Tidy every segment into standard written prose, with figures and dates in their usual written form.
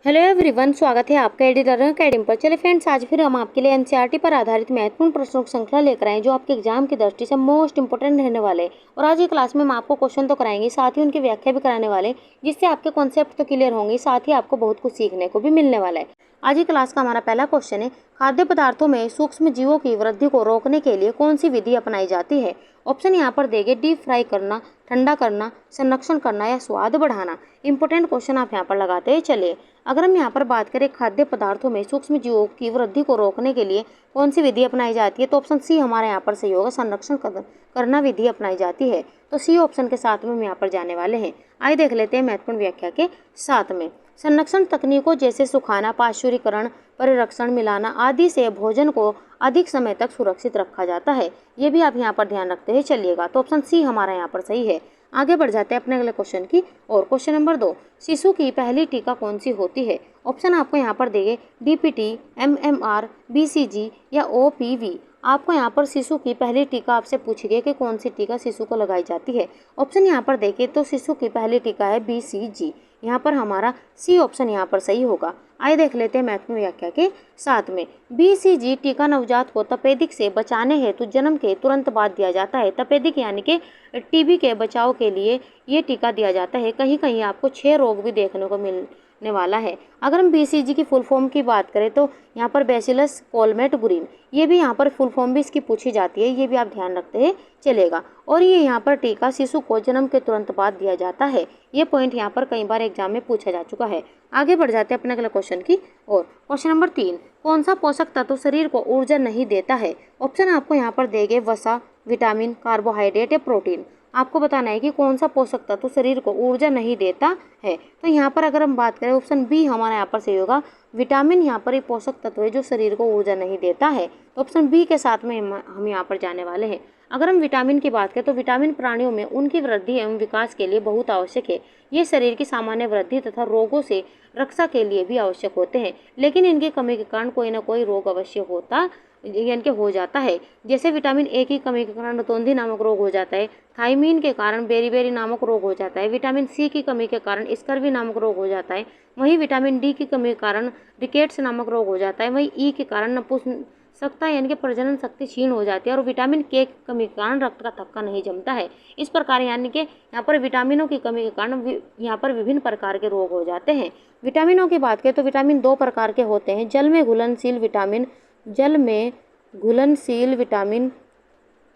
Hello everyone, स्वागत है आपका एडिटर अकेडमी पर। चलिए फ्रेंड्स, आज फिर हम आपके लिए एनसीईआरटी पर आधारित महत्वपूर्ण प्रश्नों की श्रृंखला लेकर आए जो आपके एग्जाम की दृष्टि से मोस्ट इंपोर्टेंट रहने वाले। और आज की क्लास में हम आपको क्वेश्चन तो कराएंगे, साथ ही उनकी व्याख्या भी कराने वाले, जिससे आपके कॉन्सेप्ट तो क्लियर होंगे, साथ ही आपको बहुत कुछ सीखने को भी मिलने वाला है। आज की क्लास का हमारा पहला क्वेश्चन है, खाद्य पदार्थों में सूक्ष्म जीवों की वृद्धि को रोकने के लिए कौन सी विधि अपनाई जाती है। ऑप्शन यहाँ पर देंगे, डीप फ्राई करना, ठंडा करना, संरक्षण करना या स्वाद बढ़ाना। इंपॉर्टेंट क्वेश्चन आप यहाँ पर लगाते चलिए। अगर हम यहाँ पर बात करें खाद्य पदार्थों में सूक्ष्म जीवों की वृद्धि को रोकने के लिए कौन सी विधि अपनाई जाती है, तो ऑप्शन सी हमारे यहाँ पर सही होगा, संरक्षण करना विधि अपनाई जाती है। तो सी ऑप्शन के साथ में हम यहाँ पर जाने वाले हैं। आइए देख लेते हैं महत्वपूर्ण व्याख्या के साथ में। संरक्षण तकनीकों जैसे सुखाना, पाश्चुरीकरण, परिरक्षण, मिलाना आदि से भोजन को अधिक समय तक सुरक्षित रखा जाता है। ये भी आप यहाँ पर ध्यान रखते हुए चलिएगा। तो ऑप्शन सी हमारा यहाँ पर सही है। आगे बढ़ जाते हैं अपने अगले क्वेश्चन की और। क्वेश्चन नंबर 2, शिशु की पहली टीका कौन सी होती है। ऑप्शन आपको यहाँ पर देंगे, डीपीटी, एमएमआर, बीसीजी या ओपीवी। आपको यहाँ पर शिशु की पहली टीका आपसे पूछी गई कि कौन सी टीका शिशु को लगाई जाती है। ऑप्शन यहाँ पर देखें तो शिशु की पहली टीका है बीसीजी। यहाँ पर हमारा सी ऑप्शन यहाँ पर सही होगा। आइए देख लेते हैं महत्वपूर्ण व्याख्या के साथ में। बीसीजी टीका नवजात को तपेदिक से बचाने हेतु जन्म के तुरंत बाद दिया जाता है। तपेदिक यानी कि टीबी के बचाव के लिए ये टीका दिया जाता है। कहीं कहीं आपको 6 रोग भी देखने को मिलने वाला है। अगर हम बीसीजी की फुल फॉर्म की बात करें तो यहाँ पर बैसिलस कोलमेट-गुरिन, ये भी यहाँ पर फुल फॉर्म भी इसकी पूछी जाती है, ये भी आप ध्यान रखते हैं चलेगा। और ये यहाँ पर टीका शिशु को जन्म के तुरंत बाद दिया जाता है। ये पॉइंट यहाँ पर कई बार एग्जाम में पूछा जा चुका है। आगे बढ़ जाते हैं अपने अगले क्वेश्चन की और। क्वेश्चन नंबर 3, कौन सा पोषक तत्व शरीर को ऊर्जा नहीं देता है। ऑप्शन आपको यहाँ पर देंगे, वसा, विटामिन, कार्बोहाइड्रेट या प्रोटीन। आपको बताना है कि कौन सा पोषक तत्व शरीर को ऊर्जा नहीं देता है। तो यहाँ पर अगर हम बात करें, ऑप्शन बी हमारा यहाँ पर सही होगा, विटामिन यहाँ पर एक पोषक तत्व है जो शरीर को ऊर्जा नहीं देता है। तो ऑप्शन बी के साथ में हम यहाँ पर जाने वाले हैं। अगर हम विटामिन की बात करें तो विटामिन प्राणियों में उनकी वृद्धि एवं विकास के लिए बहुत आवश्यक है। ये शरीर की सामान्य वृद्धि तथा रोगों से रक्षा के लिए भी आवश्यक होते हैं, लेकिन इनकी कमी के कारण कोई ना कोई रोग अवश्य होता यानी कि हो जाता है। जैसे विटामिन ए की कमी के कारण रतौंधी नामक रोग हो जाता है, थायमीन के कारण बेरीबेरी नामक रोग हो जाता है, विटामिन सी की कमी के कारण स्कर्वी नामक रोग हो जाता है, वहीं विटामिन डी की कमी के कारण रिकेट्स नामक रोग हो जाता है, वहीं ई के कारण नपुंसकता यानी कि प्रजनन शक्ति क्षीण हो जाती है, और विटामिन के की कमी के कारण रक्त का थक्का नहीं जमता है। इस प्रकार यानी कि यहाँ पर विटामिनों की कमी के कारण यहाँ पर विभिन्न प्रकार के रोग हो जाते हैं। विटामिनों की बात करें तो विटामिन 2 प्रकार के होते हैं, जल में घुलनशील विटामिन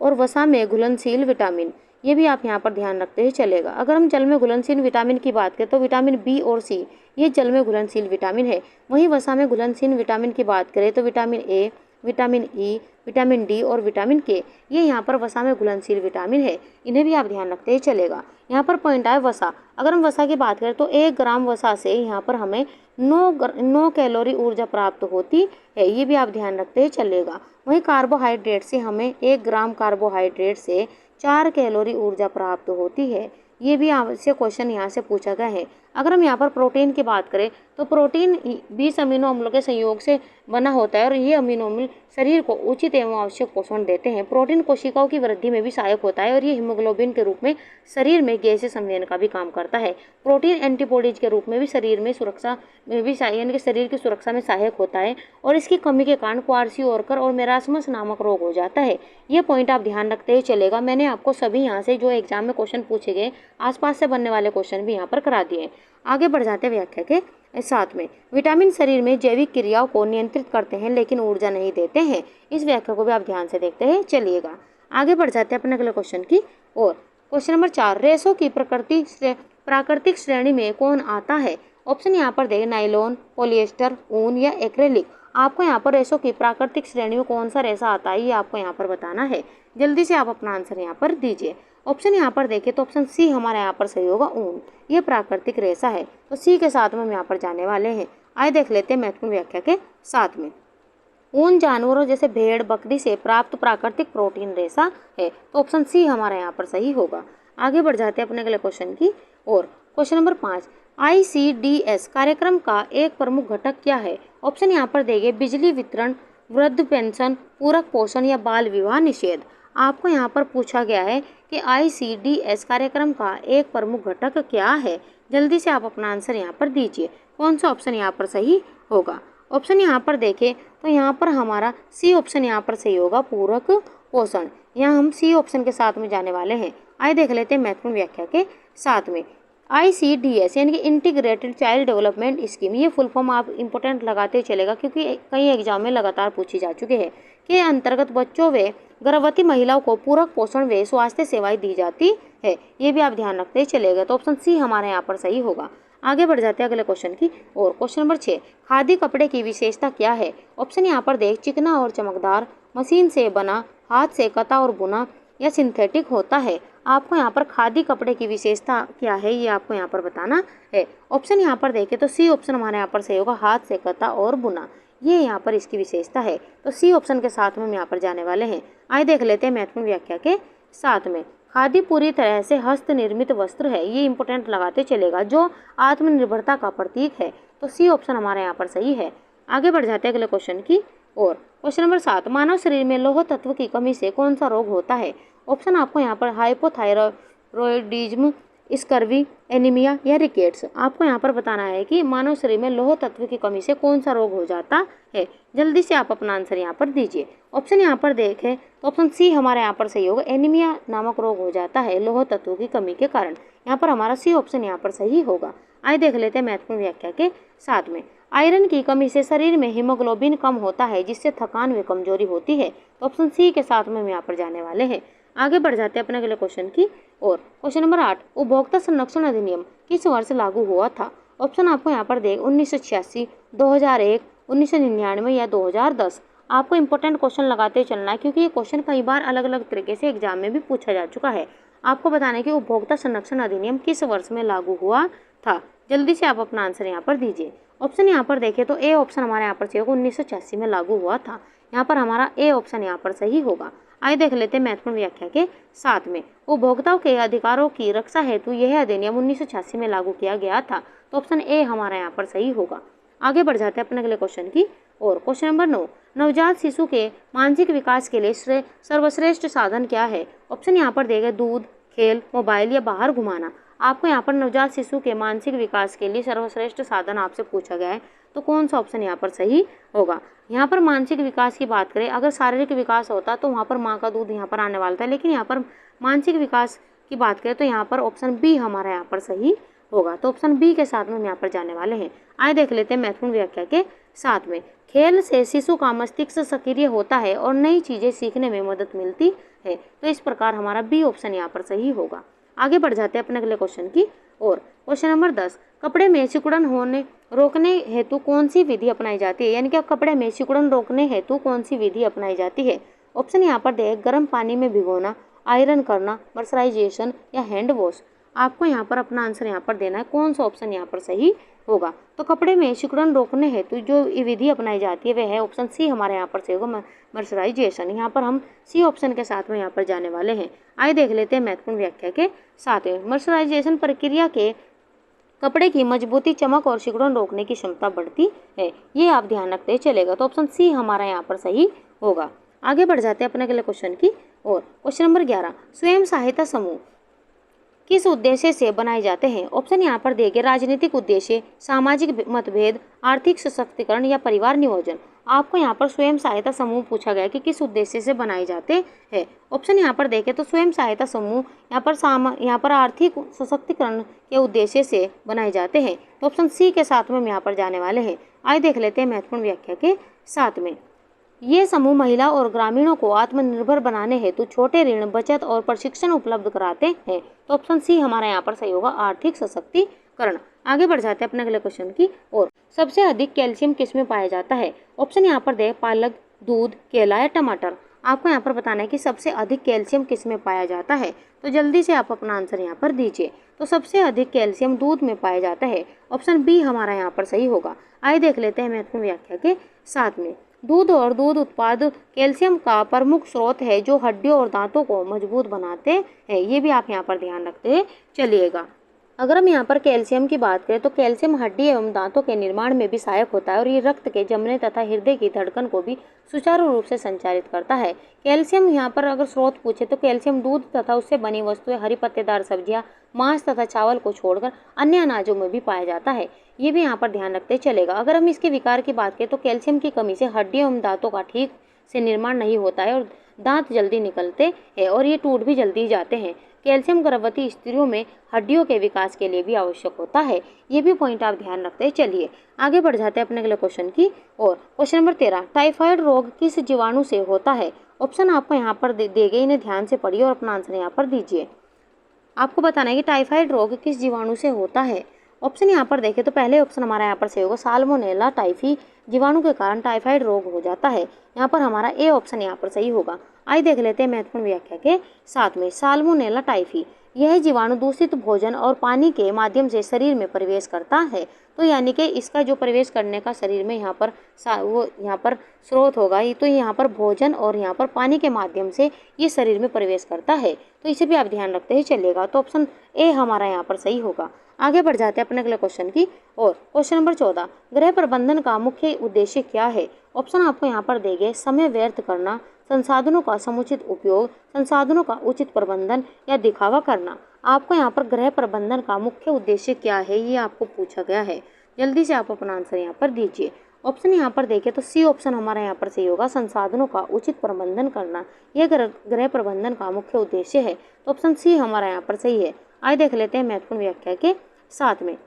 और वसा में घुलनशील विटामिन। ये भी आप यहाँ पर ध्यान रखते हुए चलेगा। अगर हम जल में घुलनशील विटामिन की बात करें तो विटामिन बी और सी ये जल में घुलनशील विटामिन है। वहीं वसा में घुलनशील विटामिन की बात करें तो vitamin A, vitamin E, vitamin D और विटामिन के ये यहाँ पर वसा में घुलनशील विटामिन है। इन्हें भी आप ध्यान रखते ही चलेगा। यहाँ पर पॉइंट आए वसा। अगर हम वसा की बात करें तो 1 ग्राम वसा से यहाँ पर हमें 9 कैलोरी ऊर्जा प्राप्त होती है। ये भी आप ध्यान रखते ही चलेगा। वहीं कार्बोहाइड्रेट से हमें 1 ग्राम कार्बोहाइड्रेट से 4 कैलोरी ऊर्जा प्राप्त होती है। ये भी आपसे क्वेश्चन यहाँ से पूछा गया है। अगर हम यहाँ पर प्रोटीन की बात करें तो प्रोटीन 20 अमीनो अम्लों के संयोग से बना होता है और ये अमीनो अम्ल शरीर को उचित एवं आवश्यक पोषण देते हैं। प्रोटीन कोशिकाओं की वृद्धि में भी सहायक होता है और ये हीमोग्लोबिन के रूप में शरीर में गैसीय संवेदन का भी काम करता है। प्रोटीन एंटीबॉडीज के रूप में भी शरीर में सुरक्षा में भी यानी कि शरीर की सुरक्षा में सहायक होता है, और इसकी कमी के कारण क्वार्सियोरकर और मेरास्मस नामक रोग हो जाता है। ये पॉइंट आप ध्यान रखते ही चलेगा। मैंने आपको सभी यहाँ से जो एग्जाम में क्वेश्चन पूछे गए आसपास से बनने वाले क्वेश्चन भी यहाँ पर करा दिए। आगे बढ़ जाते हैं व्याख्या के साथ में। विटामिन शरीर में जैविक क्रियाओं को नियंत्रित करते हैं लेकिन ऊर्जा नहीं देते हैं। इस व्याख्या को भी आप ध्यान से देखते हैं चलिएगा। आगे बढ़ जाते हैं अपने अगले क्वेश्चन की और। क्वेश्चन नंबर 4, रेशों की प्राकृतिक श्रेणी में कौन आता है। ऑप्शन यहाँ पर दें, नाइलॉन, पॉलिएस्टर, ऊन या एक्रेलिक। आपको यहाँ पर रेशों की प्राकृतिक श्रेणी में कौन सा रेशा आता है ये आपको यहाँ पर बताना है। जल्दी से आप अपना आंसर यहाँ पर दीजिए। ऑप्शन यहाँ पर देखें तो ऑप्शन सी हमारे यहाँ पर सही होगा, ऊन। ये प्राकृतिक रेशा है। तो सी के साथ में हम यहाँ पर जाने वाले हैं। आइए देख लेते हैं महत्वपूर्ण व्याख्या के साथ में। ऊन जानवरों जैसे भेड़, बकरी से प्राप्त प्राकृतिक प्रोटीन रेशा है। तो ऑप्शन सी हमारा यहाँ पर सही होगा। आगे बढ़ जाते हैं अपने अगले क्वेश्चन की और। क्वेश्चन नंबर 5, ICDS कार्यक्रम का एक प्रमुख घटक क्या है। ऑप्शन यहाँ पर देंगे, बिजली वितरण, वृद्ध पेंशन, पूरक पोषण या बाल विवाह निषेध। आपको यहाँ पर पूछा गया है कि ICDS कार्यक्रम का एक प्रमुख घटक क्या है। जल्दी से आप अपना आंसर यहाँ पर दीजिए, कौन सा ऑप्शन यहाँ पर सही होगा। ऑप्शन यहाँ पर देखें तो यहाँ पर हमारा सी ऑप्शन यहाँ पर सही होगा, पूरक पोषण। यहाँ हम सी ऑप्शन के साथ में जाने वाले हैं। आइए देख लेते हैं महत्वपूर्ण व्याख्या के साथ में। ICDS यानी कि इंटीग्रेटेड चाइल्ड डेवलपमेंट स्कीम, ये फुल फॉर्म आप इंपॉर्टेंट लगाते चलेगा क्योंकि कई एग्जाम में लगातार पूछी जा चुके हैं। के अंतर्गत बच्चों व गर्भवती महिलाओं को पूरक पोषण व स्वास्थ्य सेवाएं दी जाती है, ये भी आप ध्यान रखते चलेगा। तो ऑप्शन सी हमारे यहाँ पर सही होगा। आगे बढ़ जाते हैं अगले क्वेश्चन की और। क्वेश्चन नंबर 6, खादी कपड़े की विशेषता क्या है। ऑप्शन यहाँ पर देख, चिकना और चमकदार, मशीन से बना, हाथ से कता और बुना या सिंथेटिक होता है। आपको यहाँ पर खादी कपड़े की विशेषता क्या है ये आपको यहाँ पर बताना है। ऑप्शन यहाँ पर देखें तो सी ऑप्शन हमारे यहाँ पर सही होगा, हाथ से कता और बुना, ये यहाँ पर इसकी विशेषता है। तो सी ऑप्शन के साथ में हम यहाँ पर जाने वाले हैं। आइए देख लेते हैं महत्वपूर्ण व्याख्या के साथ में। खादी पूरी तरह से हस्त निर्मित वस्त्र है, ये इंपॉर्टेंट लगाते चलेगा, जो आत्मनिर्भरता का प्रतीक है। तो सी ऑप्शन हमारे यहाँ पर सही है। आगे बढ़ जाते हैं अगले क्वेश्चन की और। क्वेश्चन नंबर 7, मानव शरीर में लौह तत्व की कमी से कौन सा रोग होता है। ऑप्शन आपको यहाँ पर हाइपोथायरॉयडिज्म, स्कर्वी, एनीमिया या रिकेट्स। आपको यहाँ पर बताना है कि मानव शरीर में लौह तत्व की कमी से कौन सा रोग हो जाता है। जल्दी से आप अपना आंसर यहाँ पर दीजिए। ऑप्शन यहाँ पर देखें तो ऑप्शन सी हमारे यहाँ पर सही होगा, एनीमिया नामक रोग हो जाता है लौह तत्व की कमी के कारण। यहाँ पर हमारा सी ऑप्शन यहाँ पर सही होगा। आइए देख लेते हैं महत्वपूर्ण व्याख्या के साथ में। आयरन की कमी से शरीर में हीमोग्लोबिन कम होता है, जिससे थकान व कमजोरी होती है। तो ऑप्शन सी के साथ में हम यहाँ पर जाने वाले हैं। आगे बढ़ जाते हैं अपने अगले क्वेश्चन की और। क्वेश्चन नंबर 8, उपभोक्ता संरक्षण अधिनियम किस वर्ष लागू हुआ था। ऑप्शन आपको यहाँ पर देख 1986, 2001, 1999 या 2010। आपको इंपॉर्टेंट क्वेश्चन लगाते चलना है क्योंकि ये क्वेश्चन कई बार अलग अलग तरीके से एग्जाम में भी पूछा जा चुका है। आपको बताना है कि उपभोक्ता संरक्षण अधिनियम किस वर्ष में लागू हुआ था। जल्दी से आप अपना आंसर यहाँ पर दीजिए। ऑप्शन यहाँ पर देखें तो ए ऑप्शन हमारे यहाँ पर सही होगा, 1986 में लागू हुआ था। यहाँ पर हमारा ए ऑप्शन यहाँ पर सही होगा। आइए देख लेते हैं महत्वपूर्ण व्याख्या के साथ में। उपभोक्ताओं के अधिकारों की रक्षा हेतु यह अधिनियम 1986 में लागू किया गया था। तो ऑप्शन ए हमारा यहाँ पर सही होगा। आगे बढ़ जाते हैं अपने अगले क्वेश्चन की और। क्वेश्चन नंबर 9, नवजात शिशु के मानसिक विकास के लिए सर्वश्रेष्ठ साधन क्या है। ऑप्शन यहाँ पर देगा दूध, खेल, मोबाइल या बाहर घुमाना। आपको यहाँ पर नवजात शिशु के मानसिक विकास के लिए सर्वश्रेष्ठ साधन आपसे पूछा गया है, तो कौन सा ऑप्शन यहाँ पर सही होगा। यहाँ पर मानसिक विकास की बात करें, अगर शारीरिक विकास होता तो वहाँ पर माँ का दूध यहाँ पर आने वाला था, लेकिन यहाँ पर मानसिक विकास की बात करें तो यहाँ पर ऑप्शन बी हमारा यहाँ पर सही होगा। तो ऑप्शन बी के साथ में हम यहाँ पर जाने वाले हैं। आइए देख लेते हैं महत्वपूर्ण व्याख्या के साथ में। खेल से शिशु का मस्तिष्क सक्रिय होता है और नई चीजें सीखने में मदद मिलती है। तो इस प्रकार हमारा बी ऑप्शन यहाँ पर सही होगा। आगे बढ़ जाते हैं अपने अगले क्वेश्चन की और। क्वेश्चन नंबर 10, कपड़े में सिकुड़न होने रोकने हेतु कौन सी विधि अपनाई जाती है, यानी कि कपड़े में सिकुड़न रोकने हेतु कौन सी विधि अपनाई जाती है। ऑप्शन यहाँ पर देख, गर्म पानी में भिगोना, आयरन करना, मर्सराइजेशन या हैंड वॉश। आपको यहाँ पर अपना आंसर यहाँ पर देना है, कौन सा ऑप्शन यहाँ पर सही होगा। तो कपड़े में सिकुड़न रोकने हेतु जो विधि अपनाई जाती है वह है ऑप्शन सी हमारे यहाँ पर सही होगा, मर्सराइजेशन। यहाँ पर हम सी ऑप्शन के साथ में यहाँ पर जाने वाले हैं। आइए देख लेते हैं महत्वपूर्ण व्याख्या के साथ में। मर्सराइजेशन प्रक्रिया के कपड़े की मजबूती, चमक और सिकुड़न रोकने की क्षमता बढ़ती है, ये आप ध्यान रखते चलेगा। तो ऑप्शन सी हमारा यहाँ पर सही होगा। आगे बढ़ जाते हैं अपने अगले क्वेश्चन की और। क्वेश्चन नंबर 11, स्वयं सहायता समूह किस उद्देश्य से बनाए जाते हैं। ऑप्शन यहाँ पर देंगे, राजनीतिक उद्देश्य, सामाजिक मतभेद, आर्थिक सशक्तिकरण या परिवार नियोजन। आपको यहाँ पर स्वयं सहायता समूह पूछा गया कि किस उद्देश्य से बनाए जाते हैं। ऑप्शन यहाँ पर देखें तो स्वयं सहायता समूह यहाँ पर आर्थिक सशक्तिकरण के उद्देश्य से बनाए जाते हैं। तो ऑप्शन सी के साथ में हम यहाँ पर जाने वाले हैं। आइए देख लेते हैं महत्वपूर्ण व्याख्या के साथ में। ये समूह महिला और ग्रामीणों को आत्मनिर्भर बनाने हेतु छोटे ऋण, बचत और प्रशिक्षण उपलब्ध कराते हैं। तो ऑप्शन सी हमारा यहाँ पर सही होगा, आर्थिक सशक्तिकरण। आगे बढ़ जाते हैं अपने अगले क्वेश्चन की और। सबसे अधिक कैल्शियम किस में पाया जाता है। ऑप्शन यहाँ पर दे, पालक, दूध, केला या टमाटर। आपको यहाँ पर बताना है कि सबसे अधिक कैल्शियम किस में पाया जाता है। तो जल्दी से आप अपना आंसर यहाँ पर दीजिए। तो सबसे अधिक कैल्शियम दूध में पाया जाता है। ऑप्शन बी हमारा यहाँ पर सही होगा। आइए देख लेते हैं महत्वपूर्ण व्याख्या के साथ में। दूध और दूध उत्पाद कैल्शियम का प्रमुख स्रोत है, जो हड्डियों और दांतों को मजबूत बनाते हैं। ये भी आप यहाँ पर ध्यान रखते चलिएगा। अगर हम यहाँ पर कैल्शियम की बात करें तो कैल्शियम हड्डी एवं दांतों के निर्माण में भी सहायक होता है और ये रक्त के जमने तथा हृदय की धड़कन को भी सुचारू रूप से संचालित करता है। कैल्शियम यहाँ पर अगर स्रोत पूछे तो कैल्शियम दूध तथा उससे बनी वस्तुएं, हरी पत्तेदार सब्जियां, मांस तथा चावल को छोड़कर अन्य अनाजों में भी पाया जाता है। ये भी यहाँ पर ध्यान रखते चलेगा। अगर हम इसके विकार की बात करें तो कैल्शियम की कमी से हड्डी एवं दांतों का ठीक से निर्माण नहीं होता है और दांत जल्दी निकलते हैं और ये टूट भी जल्दी जाते हैं। कैल्शियम गर्भवती स्त्रियों में हड्डियों के विकास के लिए भी आवश्यक होता है। ये भी पॉइंट आप ध्यान रखते हैं। चलिए आगे बढ़ जाते हैं अपने अगले क्वेश्चन की और क्वेश्चन नंबर 13, टाइफाइड रोग किस जीवाणु से होता है? ऑप्शन आपको यहाँ पर दे गए, इन्हें ध्यान से पढ़िए और अपना आंसर यहाँ पर दीजिए। आपको बताना है कि टाइफाइड रोग किस जीवाणु से होता है। ऑप्शन यहाँ पर देखें तो पहले ऑप्शन हमारा यहाँ पर सही होगा, साल्मोनेला टाइफी जीवाणु के कारण टाइफाइड रोग हो जाता है। यहाँ पर हमारा ए ऑप्शन यहाँ पर सही होगा। आइए देख लेते हैं महत्वपूर्ण व्याख्या के साथ में। साल्मोनेला टाइफी यह जीवाणु दूषित भोजन और पानी के माध्यम से शरीर में प्रवेश करता है। तो यानी कि इसका जो प्रवेश करने का शरीर में यहाँ पर वो यहाँ पर स्रोत होगा, तो यहाँ पर भोजन और यहाँ पर पानी के माध्यम से ये शरीर में प्रवेश करता है। तो इसे भी आप ध्यान रखते ही चलिएगा। तो ऑप्शन ए हमारा यहाँ पर सही होगा। आगे बढ़ जाते हैं अपने अगले क्वेश्चन की और क्वेश्चन नंबर 14, गृह प्रबंधन का मुख्य उद्देश्य क्या है? ऑप्शन आपको यहाँ पर देंगे, समय व्यर्थ करना, संसाधनों का समुचित उपयोग, संसाधनों का उचित प्रबंधन या दिखावा करना। आपको यहाँ पर गृह प्रबंधन का मुख्य उद्देश्य क्या है, ये आपको पूछा गया है। जल्दी से आप अपना आंसर यहाँ पर दीजिए। ऑप्शन यहाँ पर देखें तो सी ऑप्शन हमारा यहाँ पर सही होगा, संसाधनों का उचित प्रबंधन करना यह गृह प्रबंधन का मुख्य उद्देश्य है। तो ऑप्शन सी हमारा यहाँ पर सही है। आइए देख लेते हैं महत्वपूर्ण व्याख्या के साथ में।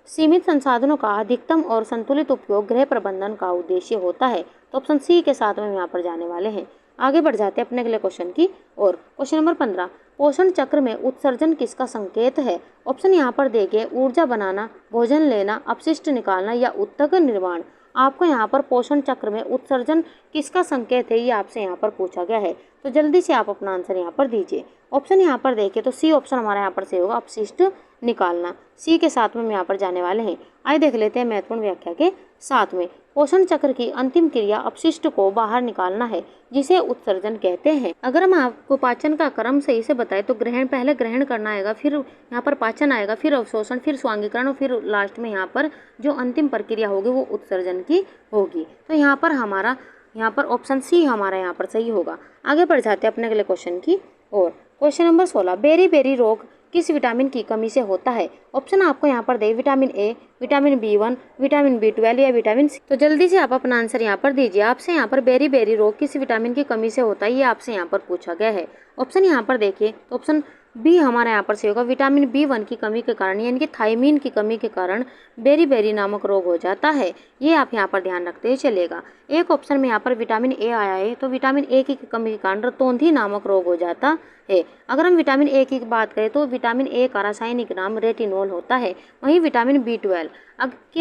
सीमित संसाधनों का अधिकतम और संतुलित उपयोग गृह प्रबंधन का उद्देश्य होता है। तो ऑप्शन सी के साथ में हम यहाँ पर जाने वाले हैं। आगे बढ़ जाते हैं अपने अगले क्वेश्चन की और क्वेश्चन नंबर 15, पोषण चक्र में उत्सर्जन किसका संकेत है? ऑप्शन यहाँ पर देंगे, ऊर्जा बनाना, भोजन लेना, अपशिष्ट निकालना या ऊतक निर्माण। आपको यहाँ पर पोषण चक्र में उत्सर्जन किसका संकेत है, ये आपसे यहाँ पर पूछा गया है। तो जल्दी से आप अपना आंसर यहाँ पर दीजिए। ऑप्शन यहाँ पर देखें तो सी ऑप्शन हमारा यहाँ पर सही होगा, अपशिष्ट निकालना। सी के साथ में हम यहाँ पर जाने वाले हैं। आइए देख लेते हैं महत्वपूर्ण व्याख्या के साथ में। पोषण चक्र की अंतिम क्रिया अपशिष्ट को बाहर निकालना है, जिसे उत्सर्जन कहते हैं। अगर हम आपको पाचन का क्रम सही से बताएं तो पहले ग्रहण करना आएगा, फिर यहाँ पर पाचन आएगा, फिर अवशोषण, फिर स्वांगीकरण और फिर लास्ट में यहाँ पर जो अंतिम प्रक्रिया होगी वो उत्सर्जन की होगी। तो यहाँ पर हमारा ऑप्शन सी हमारा यहाँ पर सही होगा। आगे बढ़ जाते हैं अपने अगले क्वेश्चन की और क्वेश्चन नंबर 16, बेरी रोग किस विटामिन की कमी से होता है? ऑप्शन आपको यहाँ पर दे, vitamin A, vitamin B1, vitamin B12 या विटामिन सी। तो जल्दी से आप अपना आंसर यहाँ पर दीजिए। आपसे यहाँ पर बेरी रोग किस विटामिन की कमी से होता है, ये आपसे यहाँ पर पूछा गया है। ऑप्शन यहाँ पर देखिए तो ऑप्शन बी हमारा यहाँ पर सही होगा, विटामिन B1 की कमी के कारण यानी कि थायमीन की कमी के कारण बेरी नामक रोग हो जाता है। ये आप यहाँ पर ध्यान रखते ही चलेगा। एक ऑप्शन में यहाँ पर विटामिन ए आया है, तो विटामिन ए की कमी के कारण रतौंधी नामक रोग हो जाता है। अगर हम विटामिन ए की बात करें तो विटामिन ए का रासायनिक नाम रेटिनोल होता है। वहीं विटामिन B12